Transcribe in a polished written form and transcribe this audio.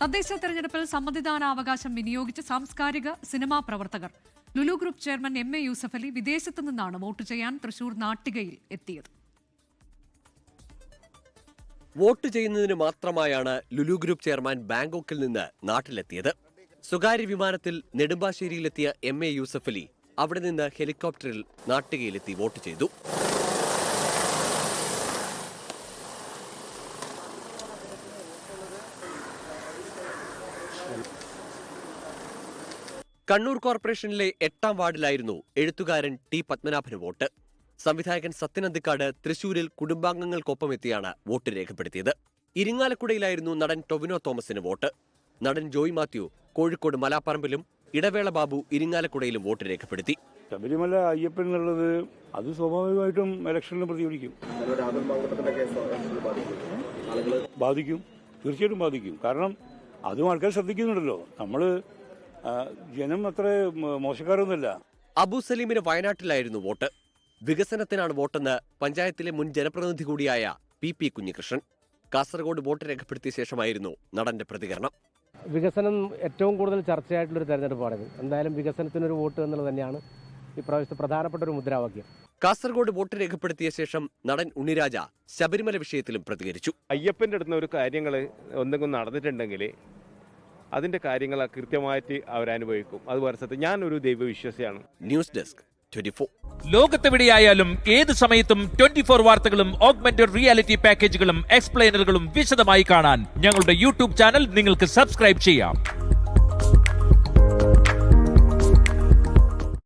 തദ്ദേശ തെരഞ്ഞെടുപ്പിൽ സമ്മതിദാനാവകാശം വിനിയോഗിച്ച് സാംസ്കാരിക സിനിമാ പ്രവർത്തകർ. Lulu group chairman MA. Yusuff Ali വിദേശത്തു നിന്നാണ് വോട്ട് ചെയ്യാൻ തൃശൂർ നാട്ടികയിൽ എത്തിയത്. വോട്ട് ചെയ്യുന്നതിന് മാത്രമായാണ് ലുലു ഗ്രൂപ്പ് ചെയർമാൻ ബാങ്കോക്കിൽ നിന്ന് നാട്ടിലെത്തിയത്. സ്വകാര്യ വിമാനത്തിൽ നെടുമ്പാശ്ശേരിയിലെത്തിയ എം.എ. യൂസഫ് അലി അവിടെ നിന്ന് ഹെലികോപ്റ്ററിൽ നാട്ടികയിലെത്തി വോട്ട് ചെയ്തു. കണ്ണൂർ കോർപ്പറേഷനിലെ 8ാം വാർഡിലായിരുന്നു എഴുത്തുകാരൻ ടി പത്മനാഭന് വോട്ട്. സംവിധായകൻ സത്യനന്ദിക്കാട് തൃശൂരിൽ കുടുംബാംഗങ്ങൾക്കൊപ്പം എത്തിയാണ് വോട്ട് രേഖപ്പെടുത്തിയത്. ഇരിങ്ങാലക്കുടയിലായിരുന്നു നടൻ ടൊവിനോ തോമസിന് വോട്ട്. നടൻ ജോയ് മാത്യു കോഴിക്കോട് മലാപ്പറമ്പിലും ഇടവേള ബാബു ഇരിങ്ങാലക്കുടയിലും വോട്ട് രേഖപ്പെടുത്തി. ശബരിമല അയ്യപ്പൻ എന്നുള്ളത് അത് സ്വാഭാവികമായിട്ടും ഇലക്ഷനിൽ പ്രതിഫലിക്കും. ബാധിക്കും, തീർച്ചയായിട്ടും ബാധിക്കും. കാരണം അതും ആൾക്കാർ ശ്രദ്ധിക്കുന്നുണ്ടല്ലോ. ജനം അത്ര മോശക്കാരൊന്നുമല്ല. അബു സലീമിന് വയനാട്ടിലായിരുന്നു വോട്ട്. വികസനത്തിനാണ് വോട്ടെന്ന് പഞ്ചായത്തിലെ മുൻ ജനപ്രതിനിധി കൂടിയായ പി കുഞ്ഞികൃഷ്ണൻ. കാസർഗോഡ് വോട്ട് രേഖപ്പെടുത്തിയ ശേഷമായിരുന്നു നടന്റെ പ്രതികരണം. വികസനം ഏറ്റവും കൂടുതൽ ചർച്ചയായിട്ടുള്ളൊരു തെരഞ്ഞെടുപ്പാണിത്. എന്തായാലും വികസനത്തിനൊരു വോട്ട് എന്നുള്ളത് തന്നെയാണ് ഇപ്രാവശ്യത്തെ പ്രധാനപ്പെട്ട ഒരു മുദ്രാവാക്യം. കാസർഗോഡ് വോട്ട് രേഖപ്പെടുത്തിയ ശേഷം നടൻ ഉണ്ണിരാജ ശബരിമല വിഷയത്തിലും പ്രതികരിച്ചു. അയ്യപ്പന്റെ അടുത്ത് ഒരു കാര്യങ്ങൾ എന്തെങ്കിലും നടന്നിട്ടുണ്ടെങ്കിൽ അതിന്റെ കാര്യങ്ങൾ കൃത്യമായിട്ട് അവരനുഭവിക്കും. അത് വർഷത്തെ ഞാനൊരു ദൈവവിശ്വാസിയാണ്. News desk 24. ലോകത്തെവിടെയായാലും ഏത് സമയത്തും 24 വാർത്തകളും ഓഗ്മെന്റഡ് റിയാലിറ്റി പാക്കേജുകളും എക്സ്പ്ലെയിനറുകളും വിശദമായി കാണാൻ ഞങ്ങളുടെ യൂട്യൂബ് ചാനൽ നിങ്ങൾക്ക് സബ്സ്ക്രൈബ് ചെയ്യാം.